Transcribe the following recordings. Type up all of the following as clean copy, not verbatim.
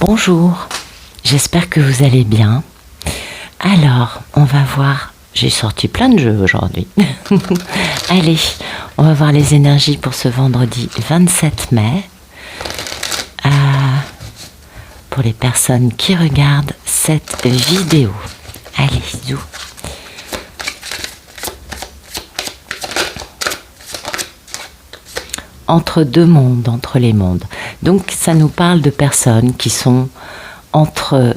Bonjour, j'espère que vous allez bien. Alors, on va voir, j'ai sorti plein de jeux aujourd'hui. Allez, on va voir les énergies pour ce vendredi 27 mai. Pour les personnes qui regardent cette vidéo. Allez, zou. Entre deux mondes, entre les mondes. Donc ça nous parle de personnes qui sont entre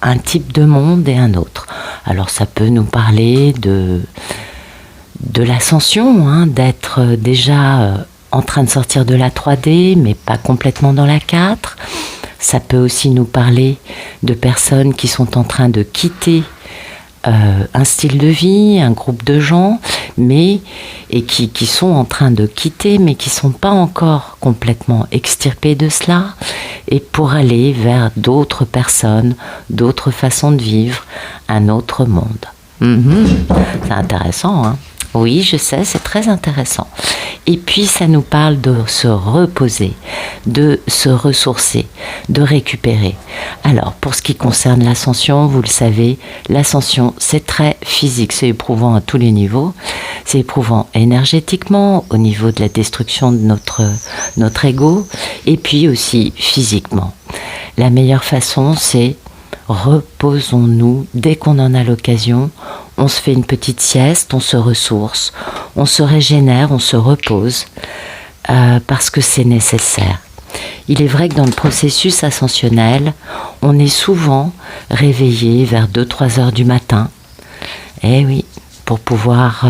un type de monde et un autre. Alors ça peut nous parler de l'ascension, hein, d'être déjà en train de sortir de la 3D, mais pas complètement dans la 4. Ça peut aussi nous parler de personnes qui sont en train de quitter un style de vie, un groupe de gens, et qui sont en train de quitter, mais qui ne sont pas encore complètement extirpés de cela, et pour aller vers d'autres personnes, d'autres façons de vivre, un autre monde. C'est intéressant, hein? Oui, je sais, c'est très intéressant. Et puis, ça nous parle de se reposer, de se ressourcer, de récupérer. Alors, pour ce qui concerne l'ascension, vous le savez, l'ascension, c'est très physique, c'est éprouvant à tous les niveaux. C'est éprouvant énergétiquement, au niveau de la destruction de notre ego, et puis aussi physiquement. La meilleure façon, c'est reposons-nous dès qu'on en a l'occasion. On se fait une petite sieste, on se ressource, on se régénère, on se repose, parce que c'est nécessaire. Il est vrai que dans le processus ascensionnel, on est souvent réveillé vers 2-3 heures du matin. Eh oui, pour pouvoir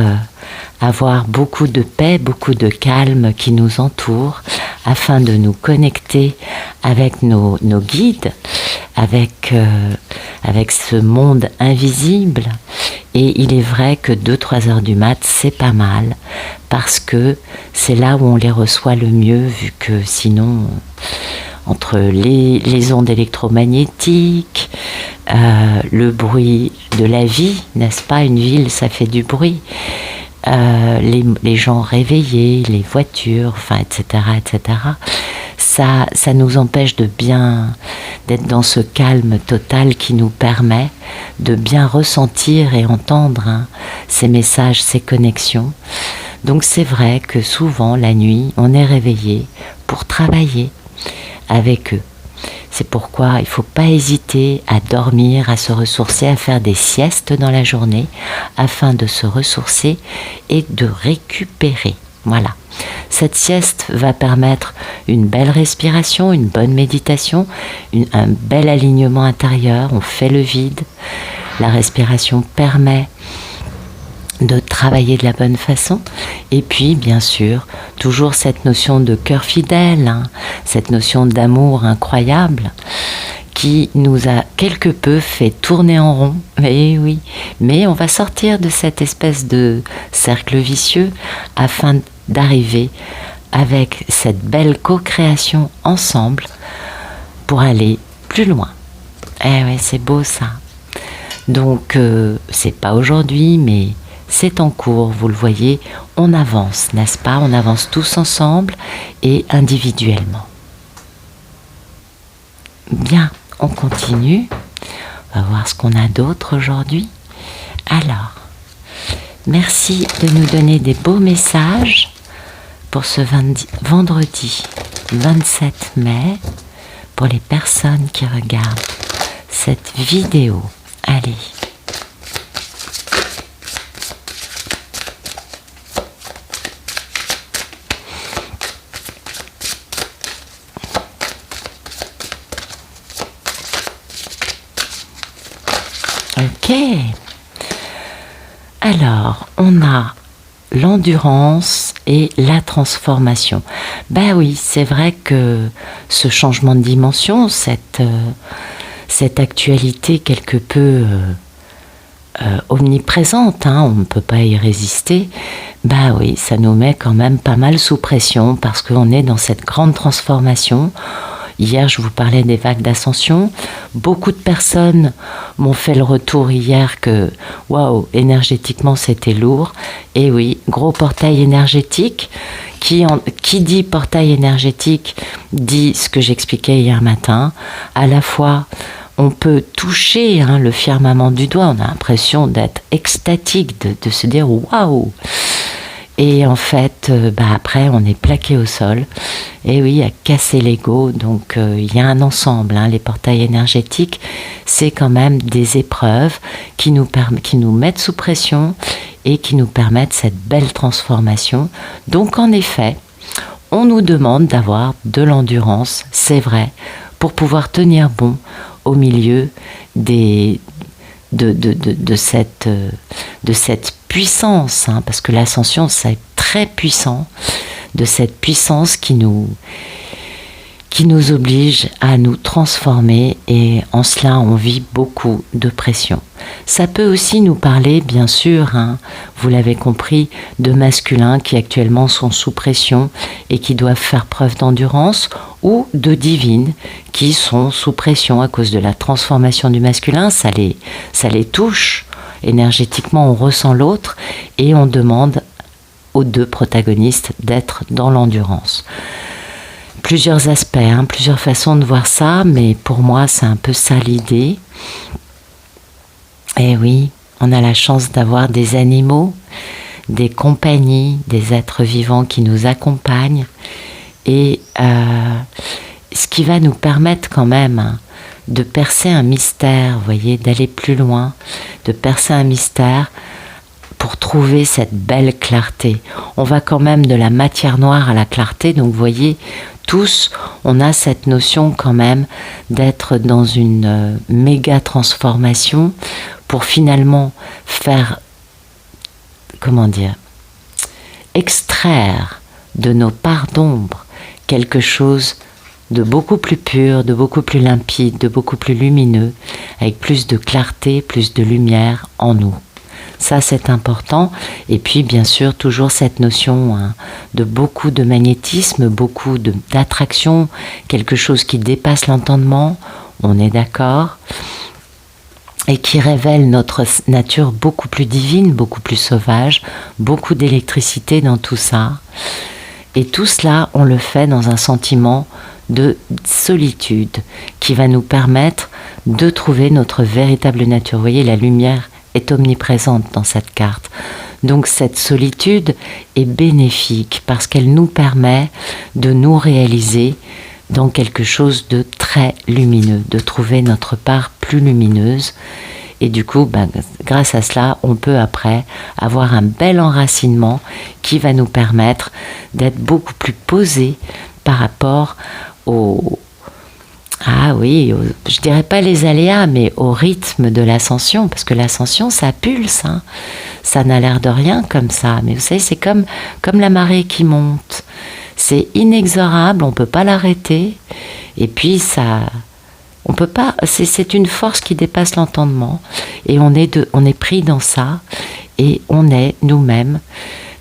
avoir beaucoup de paix, beaucoup de calme qui nous entoure, afin de nous connecter avec nos guides, avec ce monde invisible. Et il est vrai que 2-3 heures du mat, c'est pas mal, parce que c'est là où on les reçoit le mieux, vu que sinon, entre les ondes électromagnétiques, le bruit de la vie, n'est-ce pas? Une ville, ça fait du bruit. Les gens réveillés, les voitures, enfin, etc., etc. Ça nous empêche d'être dans ce calme total qui nous permet de bien ressentir et entendre, hein, ces messages, ces connexions. Donc c'est vrai que souvent, la nuit, on est réveillé pour travailler avec eux. C'est pourquoi il ne faut pas hésiter à dormir, à se ressourcer, à faire des siestes dans la journée afin de se ressourcer et de récupérer. Voilà. Cette sieste va permettre une belle respiration, une bonne méditation, un bel alignement intérieur. On fait le vide. La respiration permet de travailler de la bonne façon. Et puis, bien sûr, toujours cette notion de cœur fidèle, hein, cette notion d'amour incroyable qui nous a quelque peu fait tourner en rond. Mais oui, mais on va sortir de cette espèce de cercle vicieux afin d'arriver avec cette belle co-création ensemble pour aller plus loin. Eh oui, c'est beau ça. Donc, c'est pas aujourd'hui, mais c'est en cours, vous le voyez, on avance, n'est-ce pas? On avance tous ensemble et individuellement. Bien, on continue. On va voir ce qu'on a d'autre aujourd'hui. Alors, merci de nous donner des beaux messages pour ce vendredi 27 mai, pour les personnes qui regardent cette vidéo. Allez. Ok. Alors, on a l'endurance et la transformation. Ben oui, c'est vrai que ce changement de dimension, cette actualité quelque peu omniprésente, hein, on ne peut pas y résister, ben oui, ça nous met quand même pas mal sous pression parce qu'on est dans cette grande transformation. Hier, je vous parlais des vagues d'ascension. Beaucoup de personnes m'ont fait le retour hier que, waouh, énergétiquement, c'était lourd. Et oui, gros portail énergétique. Qui dit portail énergétique dit ce que j'expliquais hier matin. À la fois, on peut toucher le firmament du doigt. On a l'impression d'être extatique, de se dire waouh. Et en fait, après, on est plaqué au sol. Et oui, à casser l'ego. Donc, il y a un ensemble. Les portails énergétiques, c'est quand même des épreuves qui nous mettent sous pression et qui nous permettent cette belle transformation. Donc, en effet, on nous demande d'avoir de l'endurance, c'est vrai, pour pouvoir tenir bon au milieu de cette puissance, parce que l'ascension, c'est très puissant, de cette puissance qui nous oblige à nous transformer, et en cela, on vit beaucoup de pression. Ça peut aussi nous parler, bien sûr, vous l'avez compris, de masculins qui actuellement sont sous pression et qui doivent faire preuve d'endurance, ou de divines qui sont sous pression à cause de la transformation du masculin. Ça les touche. Énergétiquement, on ressent l'autre et on demande aux deux protagonistes d'être dans l'endurance. Plusieurs aspects, plusieurs façons de voir ça, mais pour moi, c'est un peu ça l'idée. Et oui, on a la chance d'avoir des animaux, des compagnies, des êtres vivants qui nous accompagnent. Et ce qui va nous permettre quand même de percer un mystère, vous voyez, d'aller plus loin, de percer un mystère pour trouver cette belle clarté. On va quand même de la matière noire à la clarté, donc vous voyez, tous, on a cette notion quand même d'être dans une méga transformation pour finalement faire, extraire de nos parts d'ombre quelque chose de beaucoup plus pur, de beaucoup plus limpide, de beaucoup plus lumineux, avec plus de clarté, plus de lumière en nous. Ça, c'est important. Et puis, bien sûr, toujours cette notion de beaucoup de magnétisme, beaucoup d'attraction, quelque chose qui dépasse l'entendement, on est d'accord, et qui révèle notre nature beaucoup plus divine, beaucoup plus sauvage, beaucoup d'électricité dans tout ça. Et tout cela, on le fait dans un sentiment de solitude qui va nous permettre de trouver notre véritable nature. Vous voyez, la lumière est omniprésente dans cette carte. Donc cette solitude est bénéfique parce qu'elle nous permet de nous réaliser dans quelque chose de très lumineux, de trouver notre part plus lumineuse. Et du coup, grâce à cela, on peut après avoir un bel enracinement qui va nous permettre d'être beaucoup plus posé par rapport je dirais pas les aléas, mais au rythme de l'ascension, parce que l'ascension, ça pulse, ça n'a l'air de rien comme ça, mais vous savez, c'est comme la marée qui monte, c'est inexorable, on peut pas l'arrêter, et puis on peut pas, c'est une force qui dépasse l'entendement, et on est pris dans ça, et on est nous-mêmes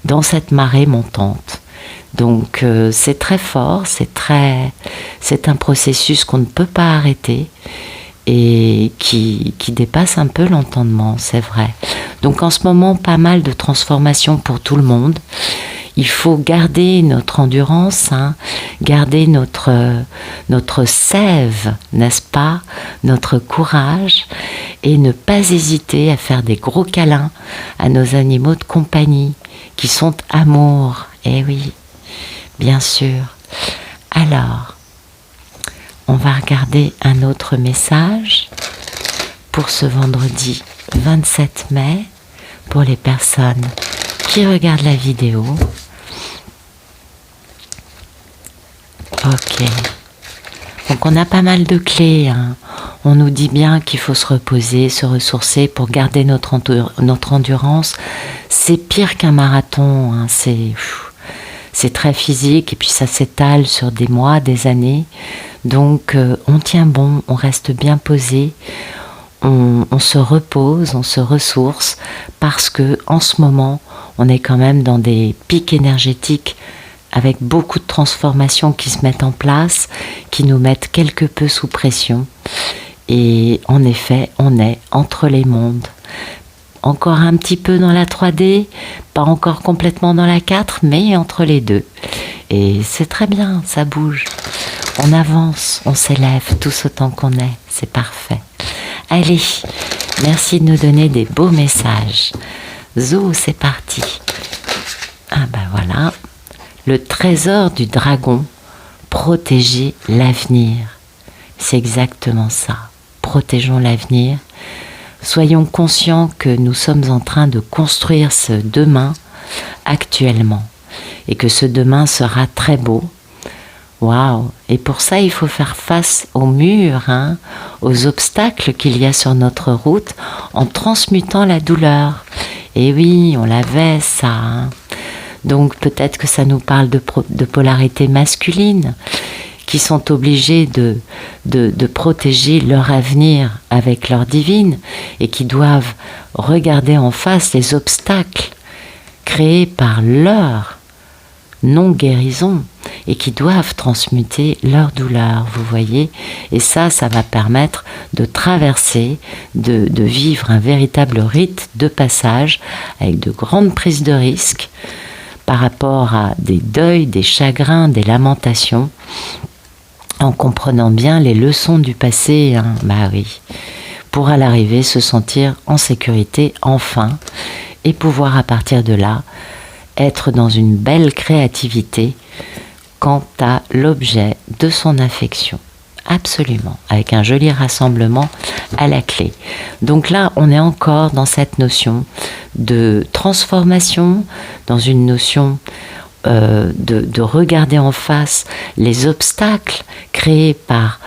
dans cette marée montante. Donc c'est très fort, c'est un processus qu'on ne peut pas arrêter et qui dépasse un peu l'entendement, c'est vrai. Donc en ce moment, pas mal de transformations pour tout le monde. Il faut garder notre endurance, garder notre sève, n'est-ce pas, notre courage, et ne pas hésiter à faire des gros câlins à nos animaux de compagnie qui sont amour. Eh oui. Bien sûr. Alors, on va regarder un autre message pour ce vendredi 27 mai pour les personnes qui regardent la vidéo. Ok. Donc on a pas mal de clés. On nous dit bien qu'il faut se reposer, se ressourcer pour garder notre endurance. C'est pire qu'un marathon. C'est très physique et puis ça s'étale sur des mois, des années. Donc on tient bon, on reste bien posé, on se repose, on se ressource parce que en ce moment, on est quand même dans des pics énergétiques avec beaucoup de transformations qui se mettent en place, qui nous mettent quelque peu sous pression. Et en effet, on est entre les mondes. Encore un petit peu dans la 3D, pas encore complètement dans la 4, mais entre les deux. Et c'est très bien, ça bouge. On avance, on s'élève tous autant qu'on est, c'est parfait. Allez, merci de nous donner des beaux messages. Zo, c'est parti. Ah ben voilà, le trésor du dragon, protéger l'avenir. C'est exactement ça, protégeons l'avenir. Soyons conscients que nous sommes en train de construire ce demain actuellement et que ce demain sera très beau. Waouh! Et pour ça, il faut faire face aux murs, aux obstacles qu'il y a sur notre route en transmutant la douleur. Et oui, on l'avait ça. Donc peut-être que ça nous parle de polarité masculine, qui sont obligés de protéger leur avenir avec leur divine et qui doivent regarder en face les obstacles créés par leur non-guérison et qui doivent transmuter leur douleur, vous voyez. Et ça va permettre de traverser, de vivre un véritable rite de passage avec de grandes prises de risques par rapport à des deuils, des chagrins, des lamentations, en comprenant bien les leçons du passé, bah oui, pour à l'arrivée se sentir en sécurité enfin et pouvoir à partir de là être dans une belle créativité quant à l'objet de son affection. Absolument, avec un joli rassemblement à la clé. Donc là, on est encore dans cette notion de transformation, dans une notion de regarder en face les obstacles créés par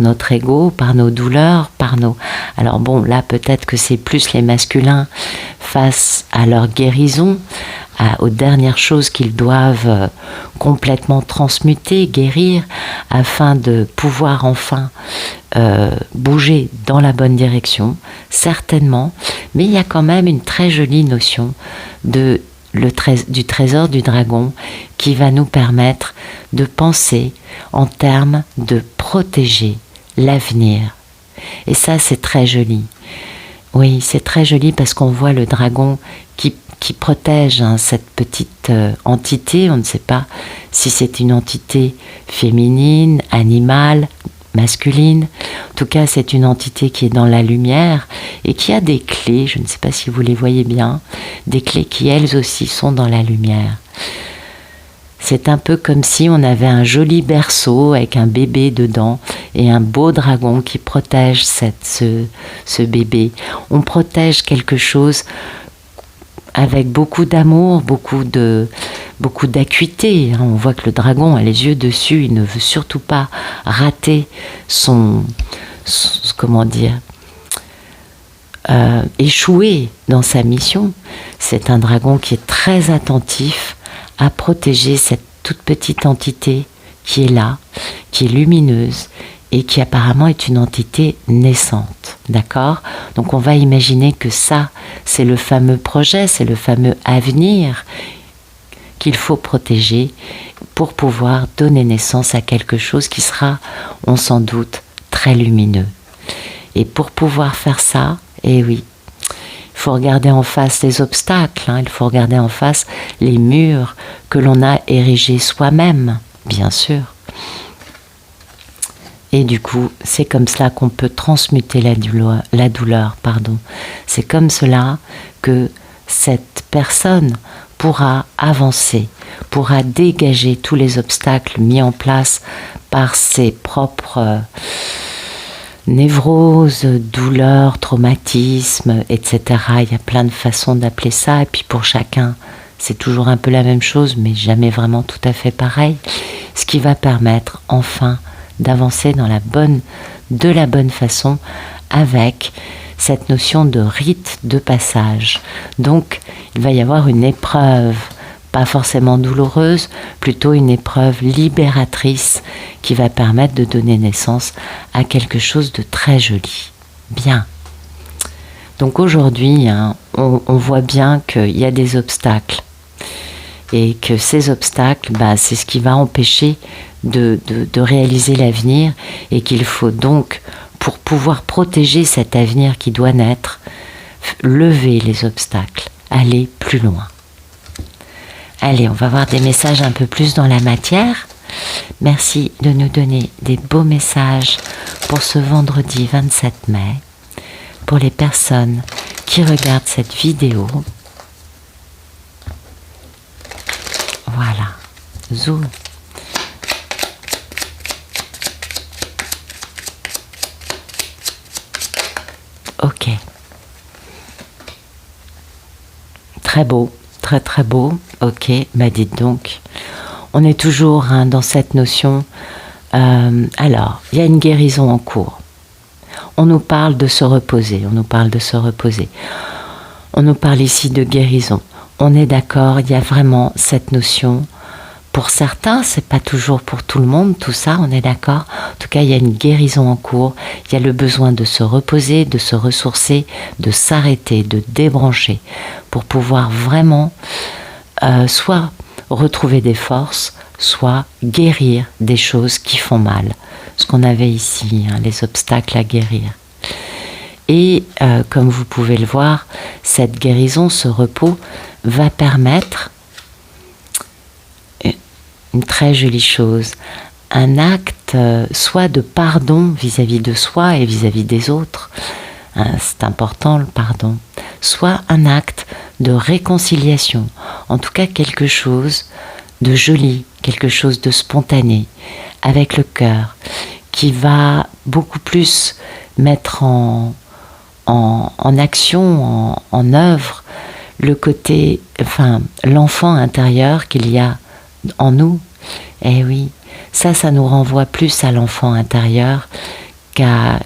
notre ego, par nos douleurs, par nos... Alors bon, là peut-être que c'est plus les masculins face à leur guérison, aux dernières choses qu'ils doivent complètement transmuter, guérir, afin de pouvoir enfin bouger dans la bonne direction, certainement. Mais il y a quand même une très jolie notion du trésor du dragon qui va nous permettre de penser en termes de protéger l'avenir. Et ça, c'est très joli. Oui, c'est très joli parce qu'on voit le dragon qui protège cette petite entité. On ne sait pas si c'est une entité féminine, animale, masculine. En tout cas, c'est une entité qui est dans la lumière et qui a des clés, je ne sais pas si vous les voyez bien, des clés qui elles aussi sont dans la lumière. C'est un peu comme si on avait un joli berceau avec un bébé dedans et un beau dragon qui protège ce bébé. On protège quelque chose avec beaucoup d'amour, beaucoup d'acuité. On voit que le dragon a les yeux dessus, il ne veut surtout pas rater échouer dans sa mission. C'est un dragon qui est très attentif à protéger cette toute petite entité qui est là, qui est lumineuse et qui apparemment est une entité naissante. D'accord ? Donc on va imaginer que ça, c'est le fameux projet, c'est le fameux avenir qu'il faut protéger pour pouvoir donner naissance à quelque chose qui sera, on s'en doute, très lumineux. Et pour pouvoir faire ça, eh oui, il faut regarder en face les obstacles, il faut regarder en face les murs que l'on a érigés soi-même, bien sûr. Et du coup, c'est comme cela qu'on peut transmuter la douleur. C'est comme cela que cette personne pourra avancer, pourra dégager tous les obstacles mis en place par ses propres névroses, douleurs, traumatismes, etc. Il y a plein de façons d'appeler ça, et puis pour chacun, c'est toujours un peu la même chose, mais jamais vraiment tout à fait pareil. Ce qui va permettre enfin d'avancer de la bonne façon avec cette notion de rite de passage. Donc, il va y avoir une épreuve, pas forcément douloureuse, plutôt une épreuve libératrice qui va permettre de donner naissance à quelque chose de très joli. Bien. Donc aujourd'hui, on voit bien qu'il y a des obstacles et que ces obstacles, c'est ce qui va empêcher de réaliser l'avenir, et qu'il faut donc, pour pouvoir protéger cet avenir qui doit naître, lever les obstacles, aller plus loin. Allez, on va voir des messages un peu plus dans la matière. Merci de nous donner des beaux messages pour ce vendredi 27 mai. Pour les personnes qui regardent cette vidéo, voilà, zoom. Ok. Très beau, très très beau. Ok, dites donc. On est toujours dans cette notion. Alors, il y a une guérison en cours. On nous parle de se reposer, on nous parle de se reposer. On nous parle ici de guérison. On est d'accord, il y a vraiment cette notion. Pour certains, c'est pas toujours pour tout le monde, tout ça, on est d'accord. En tout cas, il y a une guérison en cours. Il y a le besoin de se reposer, de se ressourcer, de s'arrêter, de débrancher, pour pouvoir vraiment soit retrouver des forces, soit guérir des choses qui font mal. Ce qu'on avait ici, les obstacles à guérir. Et comme vous pouvez le voir, cette guérison, ce repos, va permettre une très jolie chose, un acte soit de pardon vis-à-vis de soi et vis-à-vis des autres, c'est important le pardon, soit un acte de réconciliation, en tout cas quelque chose de joli, quelque chose de spontané, avec le cœur, qui va beaucoup plus mettre en action, en œuvre, le côté, l'enfant intérieur qu'il y a en nous. Eh oui, ça nous renvoie plus à l'enfant intérieur qu'à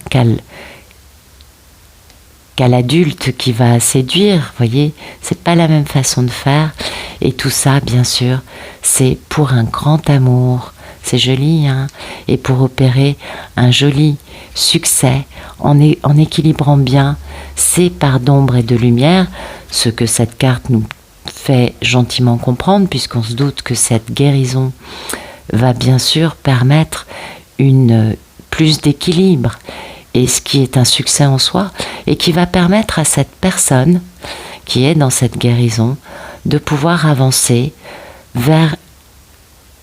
l'adulte qui va séduire, voyez, c'est pas la même façon de faire. Et tout ça, bien sûr, c'est pour un grand amour, c'est joli, et pour opérer un joli succès en équilibrant bien ces parts d'ombre et de lumière, ce que cette carte nous fait gentiment comprendre, puisqu'on se doute que cette guérison va bien sûr permettre plus d'équilibre, et ce qui est un succès en soi, et qui va permettre à cette personne qui est dans cette guérison de pouvoir avancer vers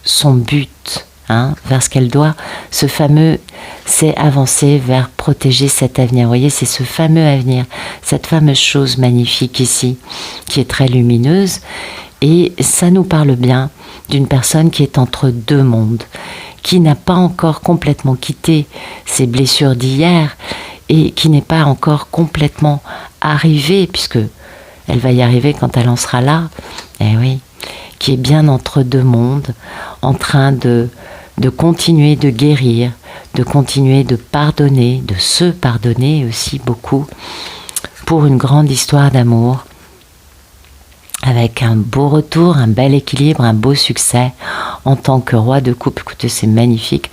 son but, vers ce qu'elle doit. Ce fameux, c'est avancer vers protéger cet avenir. Vous voyez, c'est ce fameux avenir, cette fameuse chose magnifique ici, qui est très lumineuse. Et ça nous parle bien d'une personne qui est entre deux mondes, qui n'a pas encore complètement quitté ses blessures d'hier, et qui n'est pas encore complètement arrivée, puisque elle va y arriver quand elle en sera là, eh oui, qui est bien entre deux mondes, en train de continuer de guérir, de continuer de pardonner, de se pardonner aussi beaucoup, pour une grande histoire d'amour, avec un beau retour, un bel équilibre, un beau succès en tant que roi de coupe. Écoutez, c'est magnifique.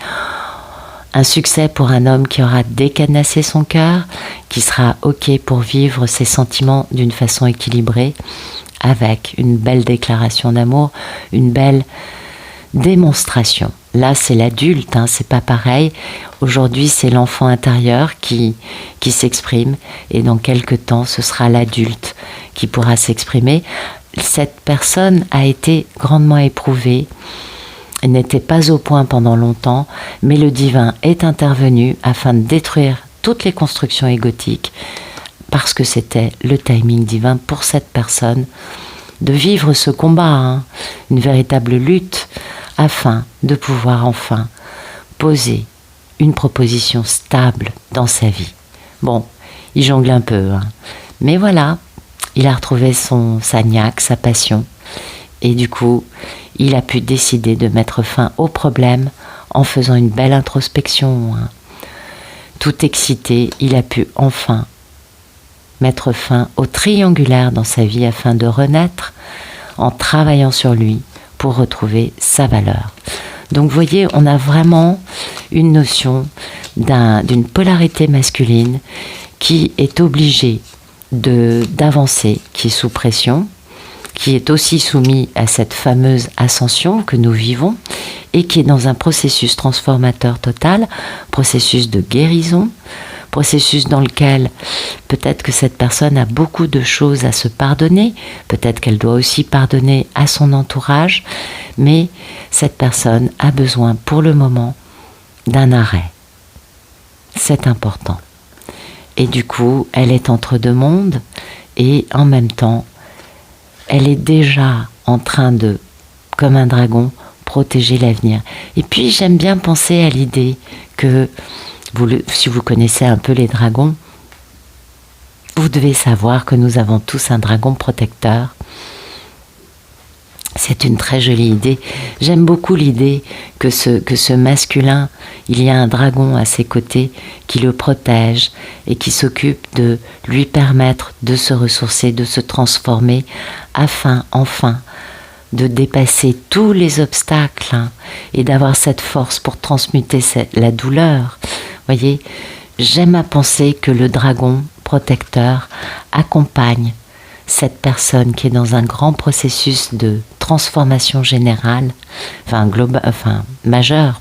Un succès pour un homme qui aura décadenassé son cœur, qui sera OK pour vivre ses sentiments d'une façon équilibrée, avec une belle déclaration d'amour, une belle démonstration. Là, c'est l'adulte, c'est pas pareil. Aujourd'hui, c'est l'enfant intérieur qui s'exprime, et dans quelque temps, ce sera l'adulte qui pourra s'exprimer. Cette personne a été grandement éprouvée, elle n'était pas au point pendant longtemps, mais le divin est intervenu afin de détruire toutes les constructions égotiques, parce que c'était le timing divin pour cette personne de vivre ce combat, une véritable lutte, afin de pouvoir enfin poser une proposition stable dans sa vie. Bon, il jongle un peu, mais voilà, il a retrouvé sa niaque, sa passion, et du coup, il a pu décider de mettre fin au problème en faisant une belle introspection. Tout excité, il a pu enfin mettre fin au triangulaire dans sa vie afin de renaître en travaillant sur lui pour retrouver sa valeur. Donc vous voyez, on a vraiment une notion d'une polarité masculine qui est obligée d'avancer, qui est sous pression, qui est aussi soumis à cette fameuse ascension que nous vivons et qui est dans un processus transformateur total, processus de guérison, processus dans lequel peut-être que cette personne a beaucoup de choses à se pardonner, peut-être qu'elle doit aussi pardonner à son entourage, mais cette personne a besoin pour le moment d'un arrêt. C'est important. Et du coup, elle est entre deux mondes et en même temps, elle est déjà en train de, comme un dragon, protéger l'avenir. Et puis, j'aime bien penser à l'idée que, si vous connaissez un peu les dragons, vous devez savoir que nous avons tous un dragon protecteur. C'est une très jolie idée. J'aime beaucoup l'idée que ce masculin, il y a un dragon à ses côtés qui le protège et qui s'occupe de lui permettre de se ressourcer, de se transformer, afin, enfin, de dépasser tous les obstacles et d'avoir cette force pour transmuter la douleur. Voyez, j'aime à penser que le dragon protecteur accompagne cette personne qui est dans un grand processus de transformation générale, majeure,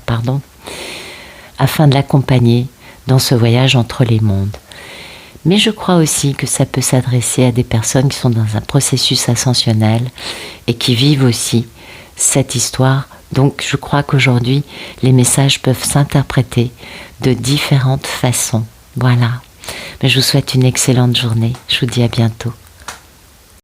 afin de l'accompagner dans ce voyage entre les mondes. Mais je crois aussi que ça peut s'adresser à des personnes qui sont dans un processus ascensionnel et qui vivent aussi cette histoire. Donc je crois qu'aujourd'hui, les messages peuvent s'interpréter de différentes façons. Voilà. Mais je vous souhaite une excellente journée. Je vous dis à bientôt.